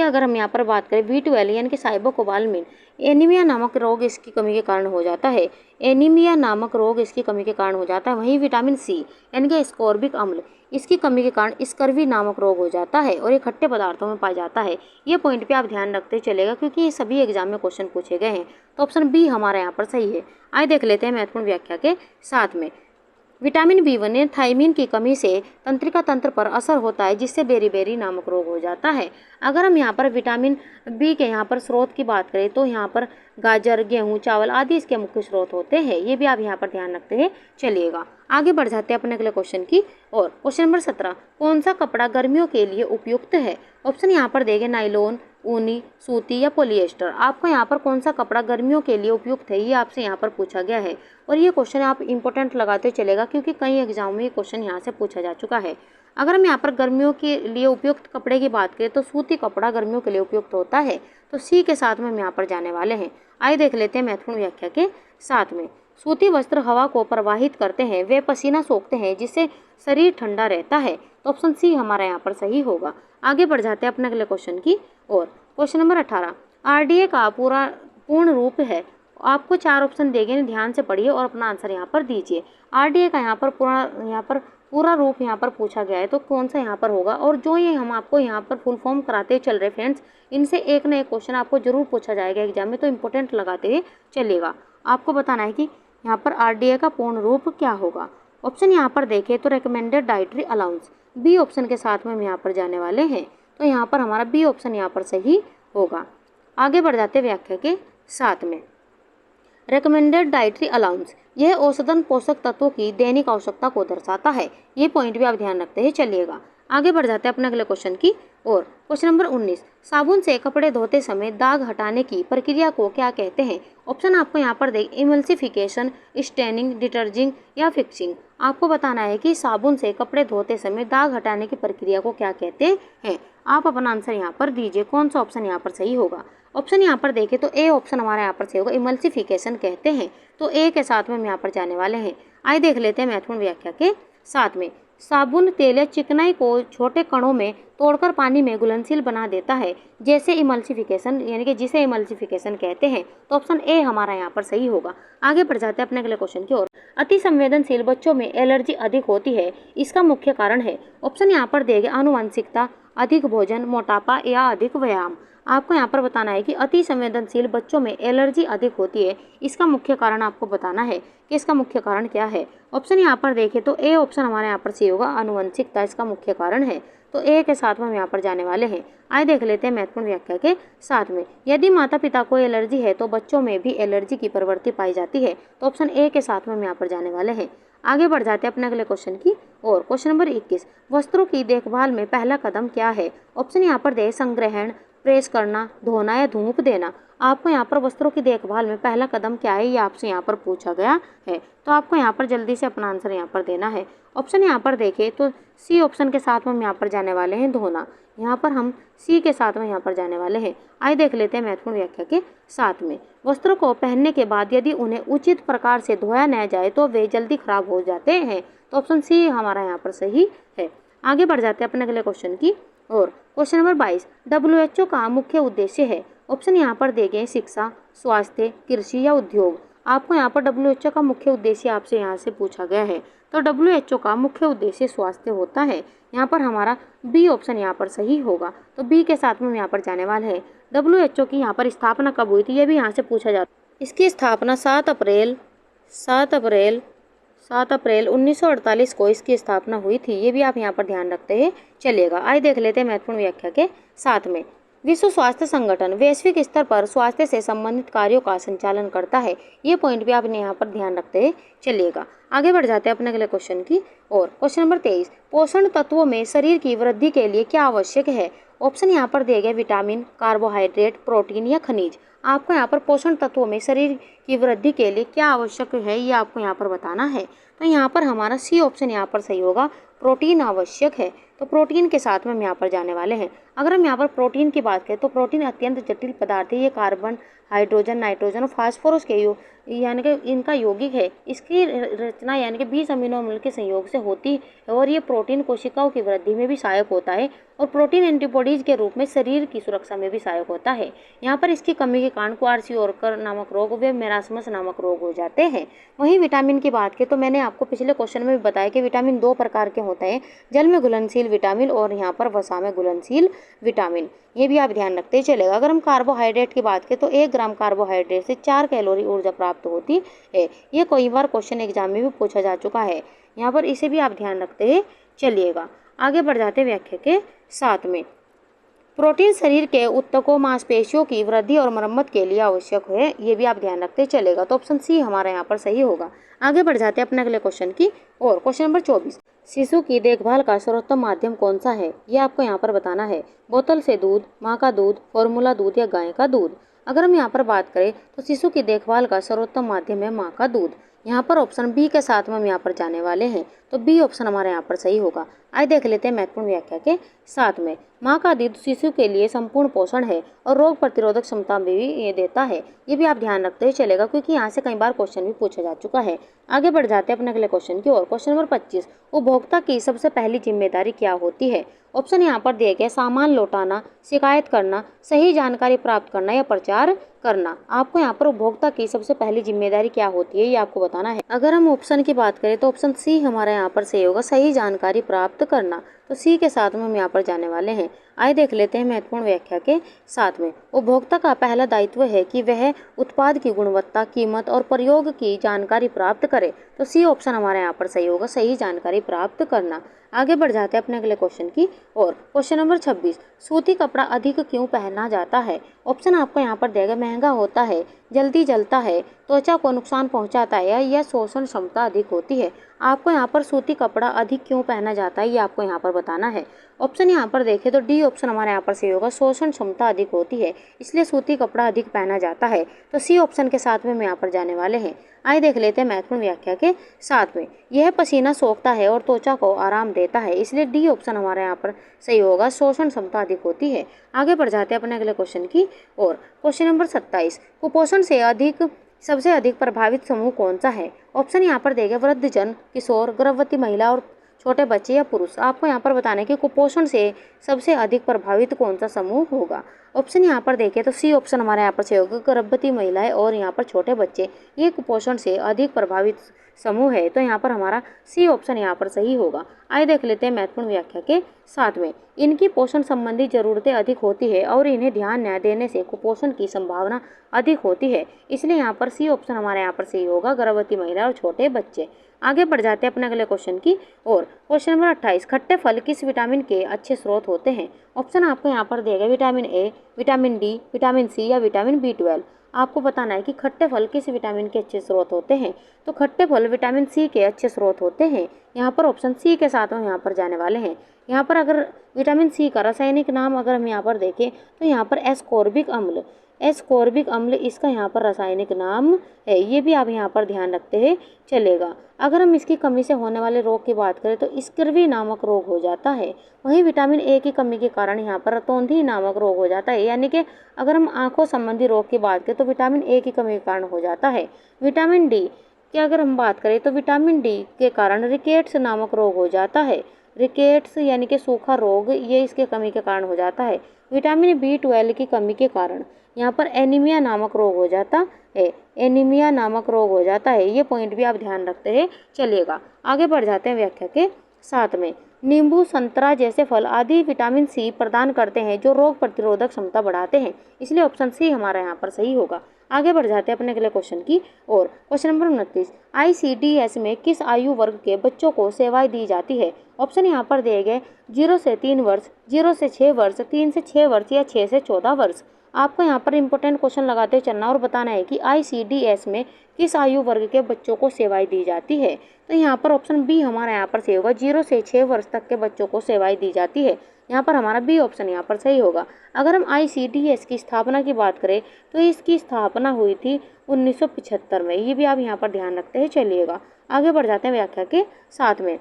अगर हम यहाँ पर बात करें B12 यानी कि साइबोकोबालमिन, एनीमिया नामक रोग इसकी कमी के कारण हो जाता है। एनीमिया नामक रोग इसकी कमी के कारण हो जाता है। वहीं विटामिन सी यानी कि एस्कॉर्बिक अम्ल, इसकी कमी के कारण स्कर्वी नामक रोग हो जाता है और ये खट्टे पदार्थों में पाया जाता है। ये पॉइंट पे आप ध्यान रखते चलेगा क्योंकि ये सभी एग्जाम में क्वेश्चन पूछे गए हैं। तो ऑप्शन बी हमारा यहाँ पर सही है। आइए देख लेते हैं महत्वपूर्ण व्याख्या के साथ में। विटामिन B1 ने थायमीन की कमी से तंत्रिका तंत्र पर असर होता है, जिससे बेरी नामक रोग हो जाता है। अगर हम यहाँ पर विटामिन बी के यहाँ पर स्रोत की बात करें तो यहाँ पर गाजर, गेहूँ, चावल आदि इसके मुख्य स्रोत होते हैं। ये भी आप यहाँ पर ध्यान रखते हैं चलिएगा। आगे बढ़ जाते हैं अपने अगले क्वेश्चन की और क्वेश्चन नंबर 17, कौन सा कपड़ा गर्मियों के लिए उपयुक्त है? ऑप्शन यहाँ पर देंगे, नाइलॉन, ऊनी, सूती या पॉलिएस्टर। आपको यहाँ पर कौन सा कपड़ा गर्मियों के लिए उपयुक्त है, ये आपसे यहाँ पर पूछा गया है और ये क्वेश्चन आप इंपॉर्टेंट लगाते चलेगा क्योंकि कई एग्जाम में ये क्वेश्चन यहाँ से पूछा जा चुका है। अगर हम यहाँ पर गर्मियों के लिए उपयुक्त कपड़े की बात करें तो सूती कपड़ा गर्मियों के लिए उपयुक्त होता है। तो सी के साथ में हम यहाँ पर जाने वाले हैं। आइए देख लेते हैं महत्वपूर्ण व्याख्या के साथ में। सूती वस्त्र हवा को प्रवाहित करते हैं, वे पसीना सोखते हैं, जिससे शरीर ठंडा रहता है। तो ऑप्शन सी हमारा यहाँ पर सही होगा। आगे बढ़ जाते हैं अपने अगले क्वेश्चन की और क्वेश्चन नंबर 18, RDA का पूर्ण रूप है। आपको 4 ऑप्शन देंगे, ध्यान से पढ़िए और अपना आंसर यहाँ पर दीजिए। RDA का यहाँ पर पूरा रूप यहाँ पर पूछा गया है, तो कौन सा यहाँ पर होगा? और जो ये हम आपको यहाँ पर फुल फॉर्म कराते चल रहे फ्रेंड्स, इनसे एक ना एक क्वेश्चन आपको जरूर पूछा जाएगा एग्जाम में, तो इंपॉर्टेंट लगाते हुए चलिएगा। आपको बताना है कि यहाँ पर RDA का पूर्ण रूप क्या होगा। ऑप्शन यहाँ पर देखें तो recommended dietary allowance, B option के साथ में हम यहाँ पर जाने वाले हैं। तो यहाँ पर हमारा बी ऑप्शन यहाँ पर सही होगा। आगे बढ़ जाते व्याख्या के साथ में। रिकमेंडेड डाइटरी अलाउंस, यह औसतन पोषक तत्वों की दैनिक आवश्यकता को दर्शाता है। ये पॉइंट भी आप ध्यान रखते हैं चलिएगा। आगे बढ़ जाते हैं अपने अगले क्वेश्चन की ओर। क्वेश्चन नंबर 19, साबुन से कपड़े धोते समय दाग हटाने की प्रक्रिया को क्या कहते हैं? ऑप्शन आपको यहाँ पर देख, इमल्सिफिकेशन, स्टेनिंग, डिटर्जिंग या फिक्सिंग। आपको बताना है कि साबुन से कपड़े धोते समय दाग हटाने की प्रक्रिया को क्या कहते हैं। आप अपना आंसर यहाँ पर दीजिए, कौन सा ऑप्शन यहाँ पर सही होगा। ऑप्शन यहाँ पर देखें तो ए ऑप्शन हमारा यहाँ पर सही होगा, इमल्सिफिकेशन कहते हैं। तो ए के साथ में हम यहाँ पर जाने वाले हैं। आइए देख लेते हैं महत्वपूर्ण व्याख्या के साथ में। साबुन तेल या चिकनाई को छोटे कणों में तोड़कर पानी में घुलनशील बना देता है, जैसे इमल्सिफिकेशन, यानी कि जिसे इमल्सिफिकेशन कहते हैं। तो ऑप्शन ए हमारा यहाँ पर सही होगा। आगे बढ़ जाते हैं अपने अगले क्वेश्चन की ओर। अति संवेदनशील बच्चों में एलर्जी अधिक होती है, इसका मुख्य कारण है। ऑप्शन यहाँ पर देंगे आनुवंशिकता, अधिक भोजन, मोटापा या अधिक व्यायाम। आपको यहाँ पर बताना है कि अति संवेदनशील बच्चों में एलर्जी अधिक होती है, इसका मुख्य कारण आपको बताना है कि इसका मुख्य कारण क्या है। ऑप्शन यहाँ पर देखें तो ए ऑप्शन हमारे यहाँ पर सही होगा, आनुवंशिकता इसका मुख्य कारण है। तो ए के साथ में हम यहाँ पर जाने वाले हैं। आइए देख लेते हैं महत्वपूर्ण व्याख्या के साथ में। यदि माता पिता को एलर्जी है तो बच्चों में भी एलर्जी की प्रवृत्ति पाई जाती है। तो ऑप्शन ए के साथ में हम यहाँ पर जाने वाले हैं। आगे बढ़ जाते हैं अपने अगले क्वेश्चन की और। क्वेश्चन नंबर 21, वस्त्रों की देखभाल में पहला कदम क्या है? ऑप्शन यहाँ पर दे, संग्रहण, प्रेस करना, धोना या धूप देना। आपको यहाँ पर वस्त्रों की देखभाल में पहला कदम क्या है, ये आपसे यहाँ पर पूछा गया है। तो आपको यहाँ पर जल्दी से अपना आंसर यहाँ पर देना है। ऑप्शन यहाँ पर देखें तो सी ऑप्शन के साथ में हम यहाँ पर जाने वाले हैं, धोना। यहाँ पर हम सी के साथ में यहाँ पर जाने वाले हैं। आइए देख लेते हैं महत्वपूर्ण व्याख्या के साथ में। वस्त्रों को पहनने के बाद यदि उन्हें उचित प्रकार से धोया न जाए तो वे जल्दी खराब हो जाते हैं। तो ऑप्शन सी हमारा यहाँ पर सही है। आगे बढ़ जाते हैं अपने अगले क्वेश्चन की और। क्वेश्चन नंबर 22, WHO का मुख्य उद्देश्य है। ऑप्शन यहाँ पर दिए गए, शिक्षा, स्वास्थ्य, कृषि या उद्योग। आपको यहाँ पर WHO का मुख्य उद्देश्य आपसे यहाँ से पूछा गया है। तो WHO का मुख्य उद्देश्य स्वास्थ्य होता है। यहाँ पर हमारा बी ऑप्शन यहाँ पर सही होगा। तो बी के साथ में हम यहाँ पर जाने वाले हैं। WHO की यहाँ पर स्थापना कब हुई थी, ये भी यहाँ से पूछा जाता है। इसकी स्थापना 7 अप्रैल 1948 को इसकी स्थापना हुई थी। ये भी आप यहाँ पर ध्यान रखते हैं चलिएगा। आइए देख लेते हैं महत्वपूर्ण व्याख्या के साथ में। विश्व स्वास्थ्य संगठन वैश्विक स्तर पर स्वास्थ्य से संबंधित कार्यों का संचालन करता है। ये पॉइंट भी आपने यहाँ पर ध्यान रखते हैं चलिएगा। आगे बढ़ जाते हैं अपने अगले क्वेश्चन की और। क्वेश्चन नंबर 23, पोषण तत्वों में शरीर की वृद्धि के लिए क्या आवश्यक है? ऑप्शन यहाँ पर दिए गए, विटामिन, कार्बोहाइड्रेट, प्रोटीन या खनिज। आपको यहाँ पर पोषण तत्वों में शरीर की वृद्धि के लिए क्या आवश्यक है, ये आपको यहाँ पर बताना है। तो यहाँ पर हमारा सी ऑप्शन यहाँ पर सही होगा, प्रोटीन आवश्यक है। तो प्रोटीन के साथ में हम यहाँ पर जाने वाले हैं। अगर हम यहाँ पर प्रोटीन की बात करें तो प्रोटीन अत्यंत जटिल पदार्थ है। ये कार्बन, हाइड्रोजन, नाइट्रोजन और फास्फोरस के यानी कि इनका यौगिक है। इसकी रचना यानी कि 20 अमीनो अम्ल के संयोग से होती है और ये प्रोटीन कोशिकाओं की वृद्धि में भी सहायक होता है और प्रोटीन एंटीबॉडीज के रूप में शरीर की सुरक्षा में भी सहायक होता है। यहाँ पर इसकी कमी के कारण क्वार्सियोरकर नामक रोग व मेरास्मस नामक रोग हो जाते हैं। वहीं विटामिन की बात करें तो मैंने आपको पिछले क्वेश्चन में भी बताया कि विटामिन 2 प्रकार के होते हैं, जल में घुलनशील विटामिन और यहाँ पर वसा में घुलनशील विटामिन। ये भी आप ध्यान रखते चलेगा। अगर हम कार्बोहाइड्रेट की बात करें तो 1 ग्राम कार्बोहाइड्रेट से 4 कैलोरी ऊर्जा प्राप्त होती है। ये कई बार क्वेश्चन एग्जाम में भी पूछा जा चुका है। यहाँ पर इसे भी आप ध्यान रखते चलिएगा। आगे बढ़ जाते व्याख्या के साथ में। प्रोटीन शरीर के ऊतकों, मांसपेशियों की वृद्धि और मरम्मत के लिए आवश्यक है। ये भी आप ध्यान रखते चलेगा। तो ऑप्शन सी हमारा यहाँ पर सही होगा। आगे बढ़ जाते हैं अपने अगले क्वेश्चन की और। क्वेश्चन नंबर 24, शिशु की देखभाल का सर्वोत्तम माध्यम कौन सा है? ये आपको यहाँ पर बताना है। बोतल से दूध, माँ का दूध, फॉर्मूला दूध या गाय का दूध। अगर हम यहाँ पर बात करें तो शिशु की देखभाल का सर्वोत्तम माध्यम है माँ का दूध। यहाँ पर ऑप्शन बी के साथ में हम यहाँ पर जाने वाले हैं। तो बी ऑप्शन हमारे यहाँ पर सही होगा। आइए देख लेते हैं महत्वपूर्ण व्याख्या के साथ में। माँ का दूध शिशु के लिए संपूर्ण पोषण है और रोग प्रतिरोधक क्षमता भी ये देता है। ये भी आप ध्यान रखते हुए चलेगा क्योंकि यहाँ से कई बार क्वेश्चन भी पूछा जा चुका है। आगे बढ़ जाते हैं अपने अगले क्वेश्चन की ओर। क्वेश्चन नंबर 25, उपभोक्ता की सबसे पहली जिम्मेदारी क्या होती है? ऑप्शन यहाँ पर दिए गए, सामान लौटाना, शिकायत करना, सही जानकारी प्राप्त करना या प्रचार करना। आपको यहाँ पर उपभोक्ता की सबसे पहली जिम्मेदारी क्या होती है, ये आपको बताना है। अगर हम ऑप्शन की बात करें तो ऑप्शन सी हमारा यहाँ पर सही होगा, सही जानकारी प्राप्त करना। तो सी के साथ में हम यहाँ पर जाने वाले हैं। आइए देख लेते हैं महत्वपूर्ण व्याख्या के साथ में। उपभोक्ता का पहला दायित्व है कि वह उत्पाद की गुणवत्ता, कीमत और प्रयोग की जानकारी प्राप्त करे। तो सी ऑप्शन हमारे यहाँ पर सही होगा, सही जानकारी प्राप्त करना। आगे बढ़ जाते हैं अपने अगले क्वेश्चन की और क्वेश्चन नंबर 26, सूती कपड़ा अधिक क्यों पहना जाता है? ऑप्शन आपको यहाँ पर देगा, महंगा होता है, जल्दी जलता है, त्वचा को नुकसान पहुंचाता है या शोषण क्षमता अधिक होती है। आपको यहाँ पर सूती कपड़ा अधिक क्यों पहना जाता है ये आपको यहाँ पर बताना है। ऑप्शन यहाँ पर देखें तो डी ऑप्शन हमारे यहाँ पर सही होगा, शोषण क्षमता अधिक होती है इसलिए सूती कपड़ा अधिक पहना जाता है। तो सी ऑप्शन के साथ में हम यहाँ पर जाने वाले हैं। आइए देख लेते हैं महत्वपूर्ण व्याख्या के साथ में। यह पसीना सोखता है और त्वचा को आराम देता है इसलिए डी ऑप्शन हमारे यहाँ पर सही होगा, शोषण क्षमता अधिक होती है। आगे बढ़ जाते हैं अपने अगले क्वेश्चन की और क्वेश्चन नंबर 27, कुपोषण से सबसे अधिक प्रभावित समूह कौन सा है? ऑप्शन यहाँ पर देंगे वृद्धजन, किशोर, गर्भवती महिला और छोटे बच्चे या पुरुष। आपको यहाँ पर बताना है कि कुपोषण से सबसे अधिक प्रभावित कौन सा समूह होगा। ऑप्शन यहाँ पर देखें तो सी ऑप्शन हमारे यहाँ पर सही होगा, गर्भवती महिलाएं और यहाँ पर छोटे बच्चे, ये कुपोषण से अधिक प्रभावित समूह है। तो यहाँ पर हमारा सी ऑप्शन यहाँ पर सही होगा। आइए देख लेते हैं महत्वपूर्ण व्याख्या के साथ में। इनकी पोषण संबंधी जरूरतें अधिक होती है और इन्हें ध्यान न देने से कुपोषण की संभावना अधिक होती है इसलिए यहाँ पर सी ऑप्शन हमारे यहाँ पर सही होगा, गर्भवती महिला और छोटे बच्चे। आगे बढ़ जाते हैं अपने अगले क्वेश्चन की और क्वेश्चन नंबर 28, खट्टे फल किस विटामिन के अच्छे स्रोत होते हैं? ऑप्शन आपको यहाँ पर देगा vitamin A, vitamin D, vitamin C या विटामिन B12। आपको बताना है कि खट्टे फल किस विटामिन के अच्छे स्रोत होते हैं। तो खट्टे फल विटामिन सी के अच्छे स्रोत होते हैं। यहाँ पर ऑप्शन सी के साथ हम यहाँ पर जाने वाले हैं। यहाँ पर अगर विटामिन सी का रासायनिक नाम अगर हम यहाँ पर देखें तो यहाँ पर एस्कॉर्बिक अम्ल इसका यहाँ पर रासायनिक नाम है, ये भी आप यहाँ पर ध्यान रखते हैं चलेगा। अगर हम इसकी कमी से होने वाले रोग की बात करें तो स्कर्वी नामक रोग हो जाता है। वहीं विटामिन ए की कमी के कारण यहाँ पर रतौंधी नामक रोग हो जाता है, यानी कि अगर हम आंखों संबंधी रोग की बात करें तो विटामिन ए की कमी के कारण हो जाता है। विटामिन डी की अगर हम बात करें तो विटामिन डी के कारण रिकेट्स नामक रोग हो जाता है। रिकेट्स यानी कि सूखा रोग, ये इसके कमी के कारण हो जाता है। विटामिन B12 की कमी के कारण यहाँ पर एनीमिया नामक रोग हो जाता है। एनीमिया नामक रोग हो जाता है, ये पॉइंट भी आप ध्यान रखते हैं चलिएगा। आगे बढ़ जाते हैं व्याख्या के साथ में। नींबू, संतरा जैसे फल आदि विटामिन सी प्रदान करते हैं जो रोग प्रतिरोधक क्षमता बढ़ाते हैं इसलिए ऑप्शन सी हमारा यहाँ पर सही होगा। आगे बढ़ जाते हैं अपने अगले क्वेश्चन की और क्वेश्चन नंबर 29, ICDS में किस आयु वर्ग के बच्चों को सेवाएं दी जाती है? ऑप्शन यहाँ पर दिए गए 0 से 3 वर्ष, 0 से 6 वर्ष, 3 से 6 वर्ष या 6 से 14 वर्ष। आपको यहाँ पर इंपॉर्टेंट क्वेश्चन लगाते हुए चलना और बताना है कि ICDS में किस आयु वर्ग के बच्चों को सेवाएं दी जाती है। तो यहाँ पर ऑप्शन बी हमारा यहाँ पर सही होगा, 0 से 6 वर्ष तक के बच्चों को सेवाएं दी जाती है। यहाँ पर हमारा बी ऑप्शन यहाँ पर सही होगा। अगर हम ICDS की स्थापना की बात करें तो इसकी स्थापना हुई थी 1975 में, ये भी आप यहाँ पर ध्यान रखते हैं चलिएगा। आगे बढ़ जाते हैं व्याख्या के साथ में।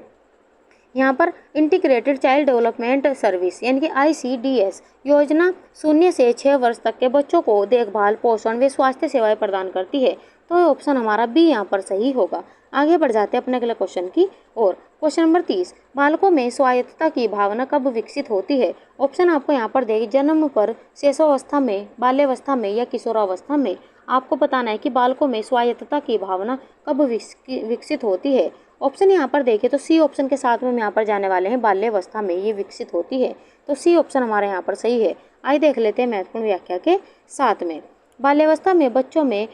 यहाँ पर इंटीग्रेटेड चाइल्ड डेवलपमेंट सर्विस यानी कि ICDS योजना 0 से 6 वर्ष तक के बच्चों को देखभाल, पोषण व स्वास्थ्य सेवाएं प्रदान करती है। तो ऑप्शन हमारा बी यहाँ पर सही होगा। आगे बढ़ जाते हैं अपने अगले क्वेश्चन की और क्वेश्चन नंबर 30, बालकों में स्वायत्तता की भावना कब विकसित होती है? ऑप्शन आपको यहाँ पर देगी जन्म पर, शिशुअवस्था में, बाल्यावस्था में या किशोरावस्था में। आपको बताना है कि बालकों में स्वायत्तता की भावना कब विकसित होती है। ऑप्शन यहाँ पर देखें तो सी ऑप्शन के साथ में हम यहाँ पर जाने वाले हैं, बाल्यावस्था में ये विकसित होती है। तो सी ऑप्शन हमारे यहाँ पर सही है। आइए देख लेते हैं महत्वपूर्ण व्याख्या के साथ में। बाल्यावस्था में बच्चों में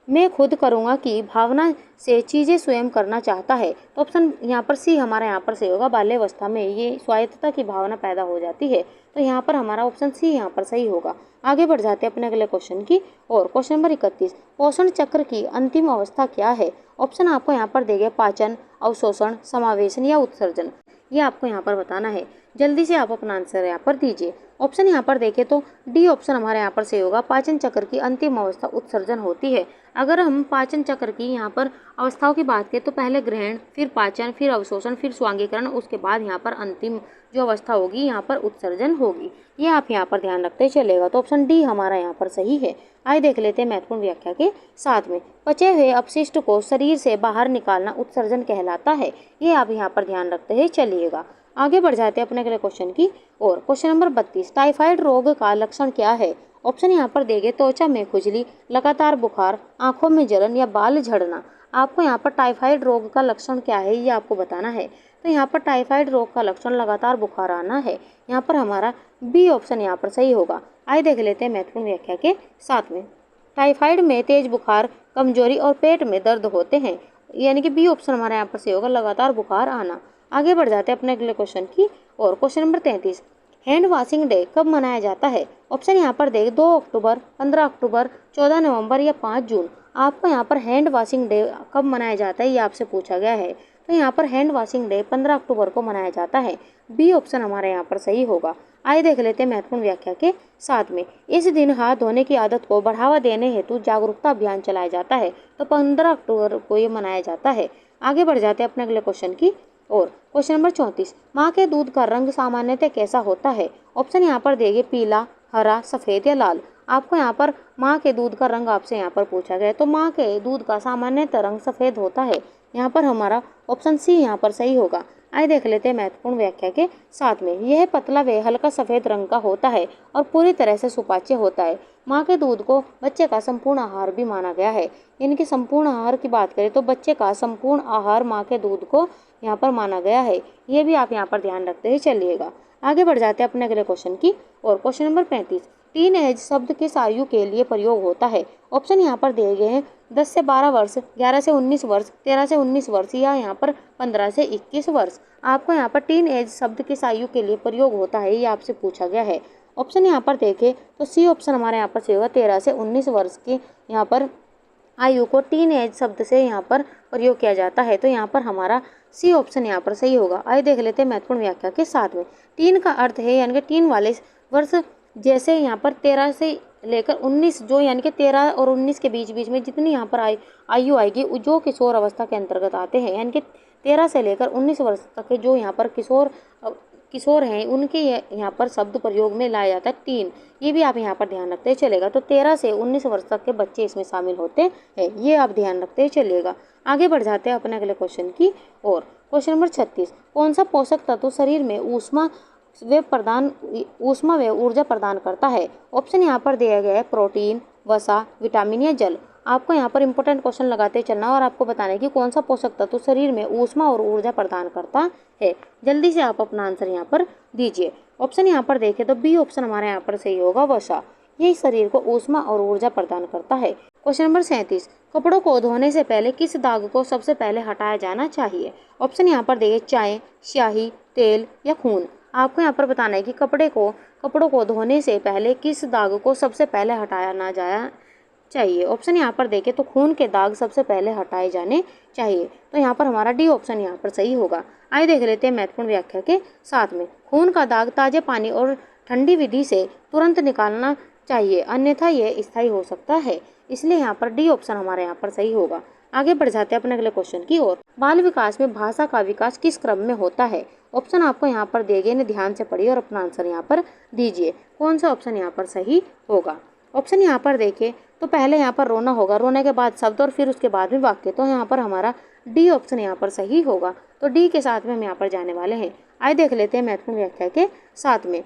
मैं खुद करूँगा की भावना से चीज़ें स्वयं करना चाहता है। तो ऑप्शन यहाँ पर सी हमारा यहाँ पर सही होगा, बाल्यावस्था में ये स्वायत्तता की भावना पैदा हो जाती है। तो यहाँ पर हमारा ऑप्शन सी यहाँ पर सही होगा। आगे बढ़ जाते हैं अपने अगले क्वेश्चन की और क्वेश्चन नंबर 31, पोषण चक्र की अंतिम अवस्था क्या है? ऑप्शन आपको यहाँ पर देंगे पाचन, अवशोषण, समावेशन या उत्सर्जन। ये आपको यहाँ पर बताना है, जल्दी से आप अपना आंसर यहाँ पर दीजिए। ऑप्शन यहाँ पर देखें तो डी ऑप्शन हमारे यहाँ पर सही होगा, पाचन चक्र की अंतिम अवस्था उत्सर्जन होती है। अगर हम पाचन चक्र की यहाँ पर अवस्थाओं की बात करें तो पहले ग्रहण, फिर पाचन, फिर अवशोषण, फिर स्वांगीकरण, उसके बाद यहाँ पर अंतिम जो अवस्था होगी यहाँ पर उत्सर्जन होगी। ये आप यहाँ पर ध्यान रखते चलेगा। तो ऑप्शन डी हमारा यहाँ पर सही है। आइए देख लेते हैं महत्वपूर्ण व्याख्या के साथ में। पचे हुए अपशिष्ट को शरीर से बाहर निकालना उत्सर्जन कहलाता है। ये आप यहाँ पर ध्यान रखते हैं चलिएगा। आगे बढ़ जाते हैं अपने अगले क्वेश्चन की और क्वेश्चन नंबर 32, टाइफाइड रोग का लक्षण क्या है? ऑप्शन यहाँ पर देंगे त्वचा में खुजली, लगातार बुखार, आंखों में जलन या बाल झड़ना। आपको यहाँ पर टाइफाइड रोग का लक्षण क्या है ये आपको बताना है। तो यहाँ पर टाइफाइड रोग का लक्षण लगातार बुखार आना है। यहाँ पर हमारा बी ऑप्शन यहाँ पर सही होगा। आइए देख लेते हैं महत्वपूर्ण व्याख्या के साथ में। टाइफाइड में तेज बुखार, कमजोरी और पेट में दर्द होते हैं, यानी कि बी ऑप्शन हमारे यहाँ पर सही होगा, लगातार बुखार आना। आगे बढ़ जाते हैं अपने अगले क्वेश्चन की और। Question number 33, hand washing day कब मनाया जाता है? ऑप्शन यहाँ पर देख 2 अक्टूबर, 15 अक्टूबर, 14 नवंबर या 5 जून। आपको यहाँ पर हैंड वॉशिंग डे कब मनाया जाता है ये आपसे पूछा गया है। तो यहाँ पर हैंड वॉशिंग डे 15 अक्टूबर को मनाया जाता है। बी ऑप्शन हमारे यहाँ पर सही होगा। आइए देख लेते हैं महत्वपूर्ण व्याख्या के साथ में। इस दिन हाथ धोने की आदत को बढ़ावा देने हेतु जागरूकता अभियान चलाया जाता है। तो 15 अक्टूबर को ये मनाया जाता है। आगे बढ़ जाते हैं अपने अगले क्वेश्चन की और। क्वेश्चन नंबर 34, माँ के दूध का रंग सामान्यतः कैसा होता है? ऑप्शन यहाँ पर देंगे पीला, हरा, सफ़ेद या लाल। आपको यहाँ पर माँ के दूध का रंग आपसे यहाँ पर पूछा गया है। तो माँ के दूध का सामान्यतः रंग सफ़ेद होता है। यहाँ पर हमारा ऑप्शन सी यहाँ पर सही होगा। आइए देख लेते हैं महत्वपूर्ण व्याख्या के साथ में। यह पतला व हल्का सफ़ेद रंग का होता है और पूरी तरह से सुपाच्य होता है। माँ के दूध को बच्चे का संपूर्ण आहार भी माना गया है। इनके संपूर्ण आहार की बात करें तो बच्चे का संपूर्ण आहार माँ के दूध को यहाँ पर माना गया है। ये भी आप यहाँ पर ध्यान रखते हुए चलिएगा। आगे बढ़ जाते हैं अपने अगले क्वेश्चन की और। क्वेश्चन नंबर 35, टीन एज शब्द किस आयु के लिए प्रयोग होता है? ऑप्शन यहाँ पर दिए गए हैं 10 से 12 वर्ष, 11 से 19 वर्ष, 13 से 19 वर्ष या यहाँ पर 15 से 21 वर्ष। आपको यहाँ पर टीन एज शब्द किस आयु के लिए प्रयोग होता है ये आपसे पूछा गया है। ऑप्शन यहाँ पर देखें तो सी ऑप्शन हमारे यहाँ पर सही होगा। 13 से 19 वर्ष की यहाँ पर आयु को टीन एज शब्द से यहाँ पर प्रयोग किया जाता है। तो यहाँ पर हमारा सी ऑप्शन यहाँ पर सही होगा। आइए देख लेते हैं महत्वपूर्ण व्याख्या के साथ में। टीन का अर्थ है यानी कि टीन वाले वर्ष, जैसे यहाँ पर 13 से लेकर 19 जो यानी कि 13 और 19 के बीच में जितनी यहाँ पर आयु आएगी जो किशोर अवस्था के अंतर्गत आते हैं, यानी कि 13 से लेकर 19 वर्ष तक के जो यहाँ पर किशोर हैं उनके यहाँ पर शब्द प्रयोग में लाया जाता है टीन। ये भी आप यहाँ पर ध्यान रखते चलेगा। तो 13 से 19 वर्ष तक के बच्चे इसमें शामिल होते हैं, ये आप ध्यान रखते चलिएगा। आगे बढ़ जाते हैं अपने अगले क्वेश्चन की और। क्वेश्चन नंबर 36, कौन सा पोषक तत्व शरीर में ऊष्मा व ऊर्जा प्रदान करता है? ऑप्शन यहाँ पर दिया गया है प्रोटीन, वसा, विटामिन या जल। आपको यहाँ पर इंपॉर्टेंट क्वेश्चन लगाते चलना और आपको बताना है कि कौन सा पोषक तत्व शरीर में ऊष्मा और ऊर्जा प्रदान करता है। जल्दी से आप अपना आंसर यहाँ पर दीजिए। ऑप्शन यहाँ पर देखें तो बी ऑप्शन हमारे यहाँ पर सही होगा, वसा। यही शरीर को ऊष्मा और ऊर्जा प्रदान करता है। क्वेश्चन नंबर 37, कपड़ों को धोने से पहले किस दाग को सबसे पहले हटाया जाना चाहिए? ऑप्शन यहाँ पर देखिए चाय, स्याही, तेल या खून। आपको यहाँ पर बताना है कि कपड़ों को धोने से पहले किस दाग को सबसे पहले हटाया ना जाना चाहिए। ऑप्शन यहाँ पर देखें तो खून के दाग सबसे पहले हटाए जाने चाहिए। तो यहाँ पर हमारा डी ऑप्शन यहाँ पर सही होगा। आइए देख लेते हैं महत्वपूर्ण व्याख्या के साथ में। खून का दाग ताजे पानी और ठंडी विधि से तुरंत निकालना चाहिए, अन्यथा यह स्थायी हो सकता है। इसलिए यहाँ पर डी ऑप्शन हमारे यहाँ पर सही होगा। आगे बढ़ जाते हैं अपने अगले क्वेश्चन की ओर। बाल विकास में भाषा का विकास किस क्रम में होता है? ऑप्शन आपको यहाँ पर दिए गए, ध्यान से पढ़िए और अपना आंसर यहाँ पर दीजिए। कौन सा ऑप्शन यहाँ पर सही होगा? ऑप्शन यहाँ पर देखिए तो पहले यहाँ पर रोना होगा, रोने के बाद शब्द और फिर उसके बाद में वाक्य। तो यहाँ पर हमारा डी ऑप्शन यहाँ पर सही होगा। तो डी के साथ में हम यहाँ पर जाने वाले हैं। आइए देख लेते हैं महत्वपूर्ण व्याख्या के साथ में।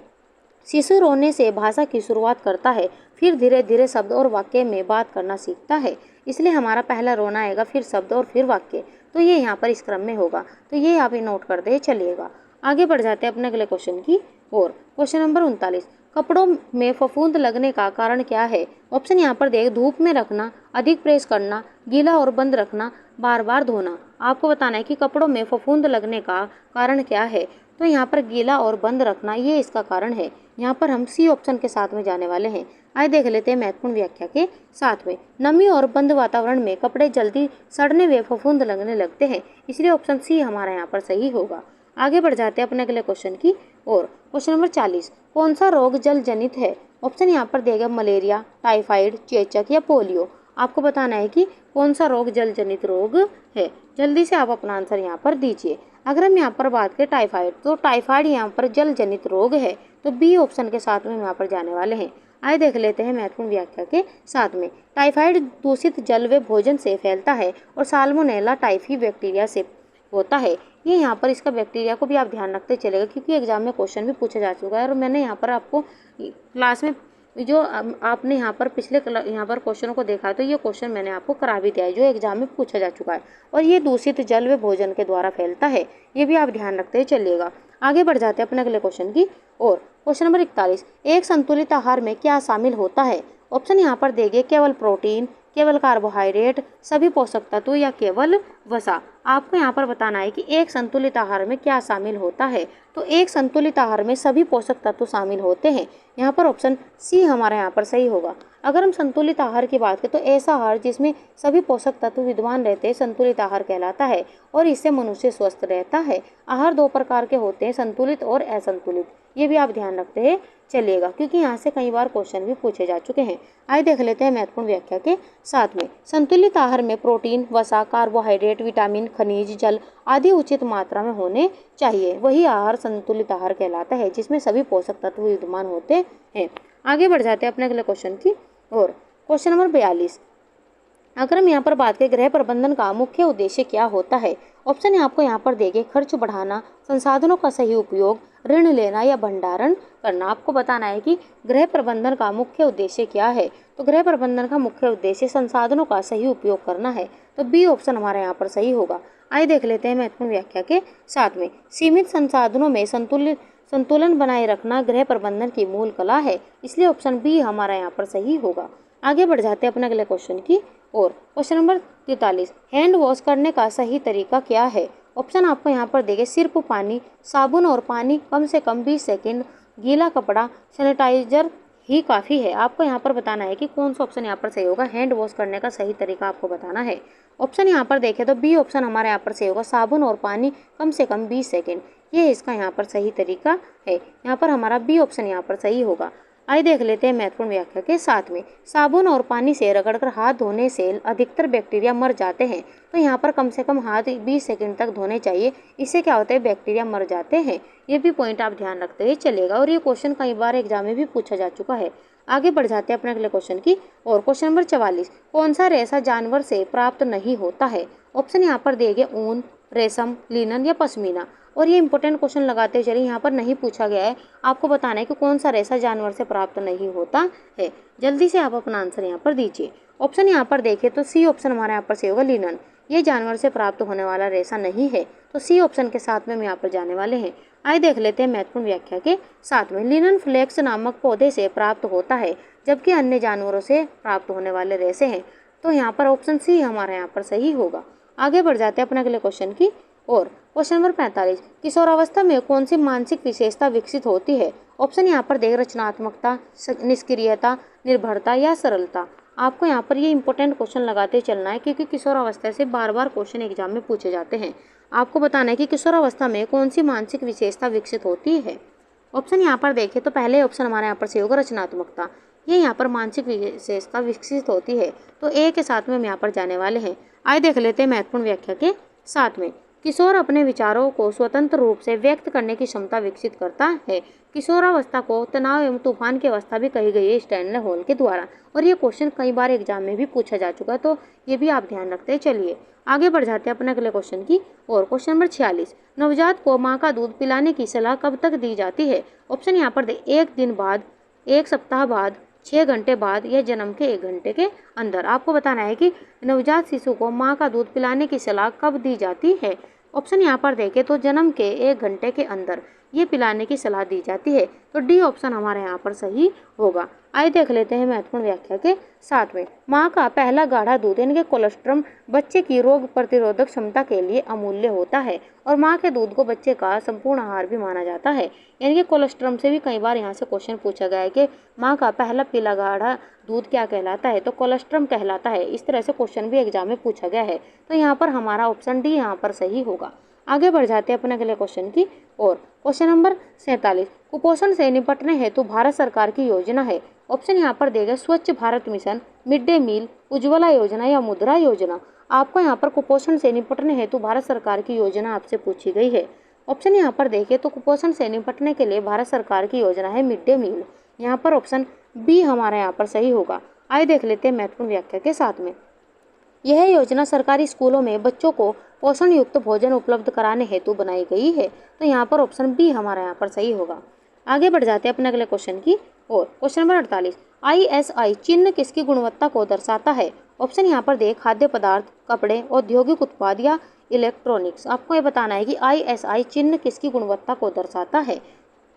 शिशु रोने से भाषा की शुरुआत करता है, फिर धीरे धीरे शब्द और वाक्य में बात करना सीखता है। इसलिए हमारा पहला रोना आएगा, फिर शब्द और फिर वाक्य। तो ये यहाँ पर इस क्रम में होगा। तो ये आप नोट कर दे चलिएगा। आगे बढ़ जाते हैं अपने अगले क्वेश्चन की और। क्वेश्चन नंबर 39, कपड़ों में फफूंद लगने का कारण क्या है? ऑप्शन यहाँ पर देख धूप में रखना, अधिक प्रेस करना, गीला और बंद रखना, बार बार धोना। आपको बताना है कि कपड़ों में फफूंद लगने का कारण क्या है। तो यहाँ पर गीला और बंद रखना ये इसका कारण है। यहाँ पर हम सी ऑप्शन के साथ में जाने वाले हैं। आइए देख लेते हैं महत्वपूर्ण व्याख्या के साथ में। नमी और बंद वातावरण में कपड़े जल्दी सड़ने व फफूंद लगने लगते हैं, इसलिए ऑप्शन सी हमारा यहाँ पर सही होगा। आगे बढ़ जाते हैं अपने अगले क्वेश्चन की और। क्वेश्चन नंबर 40, कौन सा रोग जल जनित है? ऑप्शन यहाँ पर देगा मलेरिया, टाइफाइड, चेचक या पोलियो। आपको बताना है कि कौन सा रोग जल जनित रोग है। जल्दी से आप अपना आंसर यहाँ पर दीजिए। अगर हम यहाँ पर बात करें टाइफाइड, तो टाइफाइड यहाँ पर जल जनित रोग है। तो बी ऑप्शन के साथ में हम यहाँ पर जाने वाले हैं। आइए देख लेते हैं महत्वपूर्ण व्याख्या के साथ में। टाइफाइड दूषित जल व भोजन से फैलता है और साल्मोनेला टाइफी बैक्टीरिया से होता है। ये यहाँ पर इसका बैक्टीरिया को भी आप ध्यान रखते चलेगा, क्योंकि एग्जाम में क्वेश्चन भी पूछा जा चुका है। और मैंने यहाँ पर आपको क्लास में जो आपने यहाँ पर पिछले यहाँ पर क्वेश्चनों को देखा है, तो ये क्वेश्चन मैंने आपको करा भी दिया है जो एग्जाम में पूछा जा चुका है। और ये दूषित जल व भोजन के द्वारा फैलता है, ये भी आप ध्यान रखते चलिएगा। आगे बढ़ जाते हैं अपने अगले क्वेश्चन की और। क्वेश्चन नंबर 41, एक संतुलित आहार में क्या शामिल होता है? ऑप्शन यहाँ पर देंगे केवल प्रोटीन, केवल कार्बोहाइड्रेट, सभी पोषक तत्व या केवल वसा। आपको यहाँ पर बताना है कि एक संतुलित आहार में क्या शामिल होता है। तो एक संतुलित आहार में सभी पोषक तत्व शामिल होते हैं। यहाँ पर ऑप्शन सी हमारा यहाँ पर सही होगा। अगर हम संतुलित आहार की बात करें तो ऐसा आहार जिसमें सभी पोषक तत्व विद्यमान रहते हैं संतुलित आहार कहलाता है और इससे मनुष्य स्वस्थ रहता है। आहार दो प्रकार के होते हैं, संतुलित और असंतुलित। ये भी आप ध्यान रखते हैं चलिएगा, क्योंकि यहाँ से कई बार क्वेश्चन भी पूछे जा चुके हैं। आइए देख लेते हैं महत्वपूर्ण व्याख्या के साथ में। संतुलित आहार में प्रोटीन, वसा, कार्बोहाइड्रेट, विटामिन, खनिज, जल आदि उचित मात्रा में होने चाहिए। वही आहार संतुलित आहार कहलाता है जिसमें सभी पोषक तत्व विद्यमान होते हैं। आगे बढ़ जाते हैं अपने अगले क्वेश्चन की और क्वेश्चन नंबर 42। अगर हम यहाँ पर बात करें गृह प्रबंधन का मुख्य उद्देश्य क्या होता है। ऑप्शन आपको यहाँ पर देंगे खर्च बढ़ाना, संसाधनों का सही उपयोग, ऋण लेना या भंडारण करना। आपको बताना है कि गृह प्रबंधन का मुख्य उद्देश्य क्या है। तो गृह प्रबंधन का मुख्य उद्देश्य संसाधनों का सही उपयोग करना है। तो बी ऑप्शन हमारा यहाँ पर सही होगा। आइए देख लेते हैं महत्वपूर्ण व्याख्या के साथ में। सीमित संसाधनों में संतुलन बनाए रखना गृह प्रबंधन की मूल कला है, इसलिए ऑप्शन बी हमारा यहाँ पर सही होगा। आगे बढ़ जाते हैं अपने अगले क्वेश्चन की और क्वेश्चन नंबर 43। हैंड वॉश करने का सही तरीका क्या है। ऑप्शन आपको यहाँ पर देंगे सिर्फ पानी, साबुन और पानी, कम से कम 20 सेकेंड, गीला कपड़ा, सैनिटाइजर ही काफ़ी है। आपको यहाँ पर बताना है कि कौन सा ऑप्शन यहाँ पर सही होगा। हैंड वॉश करने का सही तरीका आपको बताना है। ऑप्शन यहाँ पर देखें तो बी ऑप्शन हमारे यहाँ पर सही होगा, साबुन और पानी कम से कम 20 सेकेंड। ये इसका यहाँ पर सही तरीका है। यहाँ पर हमारा बी ऑप्शन यहाँ पर सही होगा। आइए देख लेते हैं महत्वपूर्ण व्याख्या के साथ में। साबुन और पानी से रगड़कर हाथ धोने से अधिकतर बैक्टीरिया मर जाते हैं। तो यहाँ पर कम से कम हाथ 20 सेकंड तक धोने चाहिए। इससे क्या होता है, बैक्टीरिया मर जाते हैं। ये भी पॉइंट आप ध्यान रखते हुए चलेगा और ये क्वेश्चन कई बार एग्जाम में भी पूछा जा चुका है। आगे बढ़ जाते हैं अपने अगले क्वेश्चन की और क्वेश्चन नंबर 44। कौन सा रेशा जानवर से प्राप्त नहीं होता है। ऑप्शन यहाँ पर दिए गए ऊन, रेशम, लिनन या पश्मीना। और ये इंपॉर्टेंट क्वेश्चन लगाते चलिए, यहाँ पर नहीं पूछा गया है। आपको बताना है कि कौन सा रेशा जानवर से प्राप्त नहीं होता है। जल्दी से आप अपना आंसर यहाँ पर दीजिए। ऑप्शन यहाँ पर देखें तो सी ऑप्शन हमारे यहाँ पर से होगा, लिनन। ये जानवर से प्राप्त होने वाला रेशा नहीं है। तो सी ऑप्शन के साथ में हम यहाँ पर जाने वाले हैं। आइए देख लेते हैं महत्वपूर्ण व्याख्या के साथ में। लिनन फ्लेक्स नामक पौधे से प्राप्त होता है, जबकि अन्य जानवरों से प्राप्त होने वाले रेशे हैं। तो यहाँ पर ऑप्शन सी हमारे यहाँ पर सही होगा। आगे बढ़ जाते हैं अपने अगले क्वेश्चन की और क्वेश्चन नंबर 45। किशोरावस्था में कौन सी मानसिक विशेषता विकसित होती है। ऑप्शन यहाँ पर देख रचनात्मकता, निष्क्रियता, निर्भरता या सरलता। आपको यहाँ पर ये इंपॉर्टेंट क्वेश्चन लगाते चलना है, क्योंकि किशोरावस्था से बार बार क्वेश्चन एग्जाम में पूछे जाते हैं। आपको बताना है कि किशोरावस्था में कौन सी मानसिक विशेषता विकसित होती है। ऑप्शन यहाँ पर देखें तो पहले ऑप्शन हमारे यहाँ पर सही होगा, रचनात्मकता। ये यहाँ पर मानसिक विशेषता विकसित होती है। तो ए के साथ में हम यहाँ पर जाने वाले हैं। आइए देख लेते हैं महत्वपूर्ण व्याख्या के साथ में। किशोर अपने विचारों को स्वतंत्र रूप से व्यक्त करने की क्षमता विकसित करता है। किशोरावस्था को तनाव एवं तूफान की अवस्था भी कही गई है स्टैनले हॉल के द्वारा। और ये क्वेश्चन कई बार एग्जाम में भी पूछा जा चुका है, तो ये भी आप ध्यान रखते हैं। चलिए आगे बढ़ जाते हैं अपने अगले क्वेश्चन की और क्वेश्चन नंबर 46। नवजात को माँ का दूध पिलाने की सलाह कब तक दी जाती है। ऑप्शन यहाँ पर 1 दिन बाद, 1 सप्ताह बाद, 6 घंटे बाद या जन्म के 1 घंटे के अंदर। आपको बताना है कि नवजात शिशु को माँ का दूध पिलाने की सलाह कब दी जाती है। ऑप्शन यहाँ पर देखें तो जन्म के 1 घंटे के अंदर ये पिलाने की सलाह दी जाती है। तो डी ऑप्शन हमारे यहाँ पर सही होगा। आइए देख लेते हैं महत्वपूर्ण व्याख्या के साथ में। माँ का पहला गाढ़ा दूध यानी कि कोलेस्ट्रम बच्चे की रोग प्रतिरोधक क्षमता के लिए अमूल्य होता है और माँ के दूध को बच्चे का संपूर्ण आहार भी माना जाता है। यानी कि कोलेस्ट्रम से भी कई बार यहाँ से क्वेश्चन पूछा गया है कि माँ का पहला पीला गाढ़ा दूध क्या कहलाता है। तो कोलेस्ट्रम कहलाता है। इस तरह से क्वेश्चन भी एग्जाम में पूछा गया है। तो यहाँ पर हमारा ऑप्शन डी यहाँ पर सही होगा। आगे बढ़ जाते हैं अपने अगले क्वेश्चन की और क्वेश्चन नंबर 47। कुपोषण से निपटने हेतु भारत सरकार की योजना है। ऑप्शन यहाँ पर देगा Swachh Bharat mission, mid day meal, Ujjwala Yojana या मुद्रा योजना। आपको यहाँ पर कुपोषण से निपटने हेतु भारत सरकार की योजना आपसे पूछी गई है। ऑप्शन यहाँ पर देखें तो कुपोषण से निपटने के लिए भारत सरकार की योजना है मिड डे मील। यहाँ पर ऑप्शन बी हमारा यहाँ पर सही होगा। आइए देख लेते हैं महत्वपूर्ण व्याख्या के साथ में। यह योजना सरकारी स्कूलों में बच्चों को पोषण युक्त भोजन उपलब्ध कराने हेतु बनाई गई है। तो यहाँ पर ऑप्शन बी हमारा यहाँ पर सही होगा। आगे बढ़ जाते हैं अपने अगले क्वेश्चन की और क्वेश्चन नंबर 48। ISI चिन्ह किसकी गुणवत्ता को दर्शाता है। ऑप्शन यहाँ पर दे खाद्य पदार्थ, कपड़े, औद्योगिक उत्पाद या इलेक्ट्रॉनिक्स। आपको ये बताना है कि ISI चिन्ह किसकी गुणवत्ता को दर्शाता है।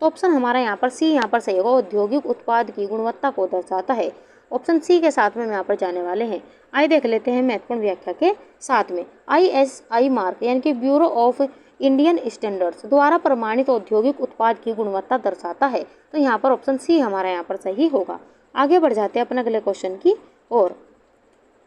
तो ऑप्शन हमारा यहाँ पर सी यहाँ पर सही होगा, औद्योगिक उत्पाद की गुणवत्ता को दर्शाता है। ऑप्शन सी के साथ में हम यहाँ पर जाने वाले हैं। आइए देख लेते हैं महत्वपूर्ण व्याख्या के साथ में। ISI मार्क यानी कि ब्यूरो ऑफ इंडियन स्टैंडर्ड्स द्वारा प्रमाणित औद्योगिक उत्पाद की गुणवत्ता दर्शाता है। तो यहाँ पर ऑप्शन सी हमारा यहाँ पर सही होगा। आगे बढ़ जाते हैं अपने अगले क्वेश्चन की ओर।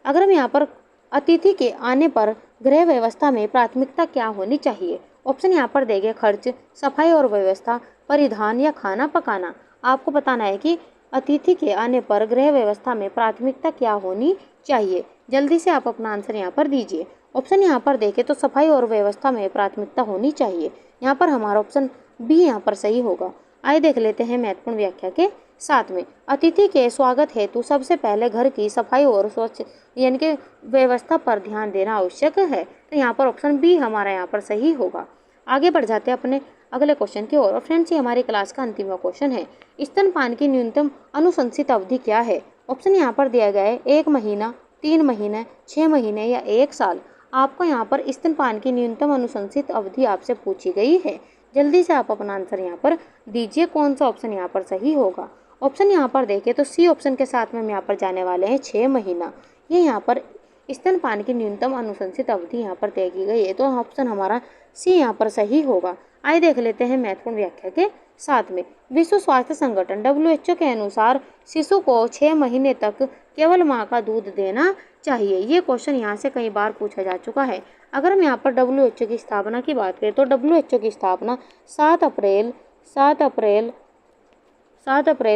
अगर हम यहाँ पर अतिथि के आने पर गृह व्यवस्था में प्राथमिकता क्या होनी चाहिए? ऑप्शन यहाँ पर देंगे खर्च, सफाई और व्यवस्था, परिधान या खाना पकाना। आपको बताना है कि अतिथि के आने पर गृह व्यवस्था में प्राथमिकता क्या होनी चाहिए। जल्दी से आप अपना आंसर यहाँ पर दीजिए। ऑप्शन यहाँ पर देखें तो सफाई और व्यवस्था में प्राथमिकता होनी चाहिए। यहाँ पर हमारा ऑप्शन बी यहाँ पर सही होगा। आइए देख लेते हैं महत्वपूर्ण व्याख्या के साथ में। अतिथि के स्वागत हेतु सबसे पहले घर की सफाई और स्वच्छ यानी कि व्यवस्था पर ध्यान देना आवश्यक है। तो यहाँ पर ऑप्शन बी हमारा यहाँ पर सही होगा। आगे बढ़ जाते हैं अपने अगले क्वेश्चन की ओर। फ्रेंड्स, ये हमारी क्लास का अंतिम क्वेश्चन है। स्तनपान की न्यूनतम अनुशंसित अवधि क्या है? ऑप्शन यहाँ पर दिया गया है 1 महीना, 3 महीने, 6 महीने या 1 साल। आपको यहाँ पर स्तनपान की न्यूनतम अनुशंसित अवधि आपसे पूछी गई है। जल्दी से आप अपना आंसर यहाँ पर दीजिए। कौन सा ऑप्शन यहाँ पर सही होगा? ऑप्शन यहाँ पर देखें तो सी ऑप्शन के साथ में हम यहाँ पर जाने वाले हैं 6 महीना। ये यहाँ पर स्तनपान की न्यूनतम अनुशंसित अवधि यहाँ पर तय की गई है। तो ऑप्शन हमारा सी यहाँ पर सही होगा। आइए देख लेते हैं महत्वपूर्ण व्याख्या के साथ में। विश्व स्वास्थ्य संगठन WHO के अनुसार शिशु को 6 महीने तक केवल माँ का दूध देना चाहिए। ये क्वेश्चन यहाँ से कई बार पूछा जा चुका है। अगर हम यहाँ पर WHO की स्थापना की बात करें तो WHO की स्थापना 7 अप्रैल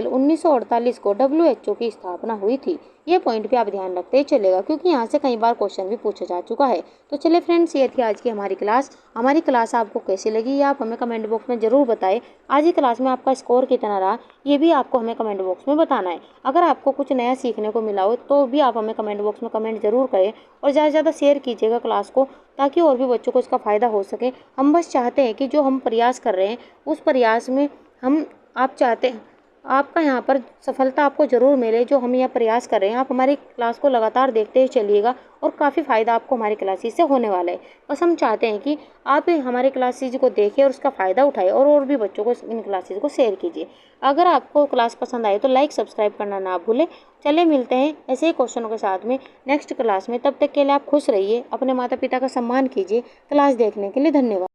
1948 को WHO की स्थापना हुई थी। ये पॉइंट पे आप ध्यान रखते ही चलेगा, क्योंकि यहाँ से कई बार क्वेश्चन भी पूछा जा चुका है। तो चलिए फ्रेंड्स, ये थी आज की हमारी क्लास। हमारी क्लास आपको कैसी लगी ये आप हमें कमेंट बॉक्स में ज़रूर बताएं। आज की क्लास में आपका स्कोर कितना रहा ये भी आपको हमें कमेंट बॉक्स में बताना है। अगर आपको कुछ नया सीखने को मिला हो तो भी आप हमें कमेंट बॉक्स में कमेंट जरूर करें और ज़्यादा से ज़्यादा शेयर कीजिएगा क्लास को, ताकि और भी बच्चों को इसका फ़ायदा हो सके। हम बस चाहते हैं कि जो हम प्रयास कर रहे हैं उस प्रयास में आप चाहते हैं आपका यहाँ पर सफलता आपको ज़रूर मिले। जो हम यहाँ प्रयास कर रहे हैं, आप हमारी क्लास को लगातार देखते ही चलिएगा और काफ़ी फ़ायदा आपको हमारी क्लासेस से होने वाला है। बस हम चाहते हैं कि आप हमारी क्लासेस को देखें और उसका फ़ायदा उठाएं और भी बच्चों को इन क्लासेस को शेयर कीजिए। अगर आपको क्लास पसंद आए तो लाइक सब्सक्राइब करना ना भूलें। चलिए मिलते हैं ऐसे ही क्वेश्चनों के साथ में नेक्स्ट क्लास में। तब तक के लिए आप खुश रहिए, अपने माता पिता का सम्मान कीजिए। क्लास देखने के लिए धन्यवाद।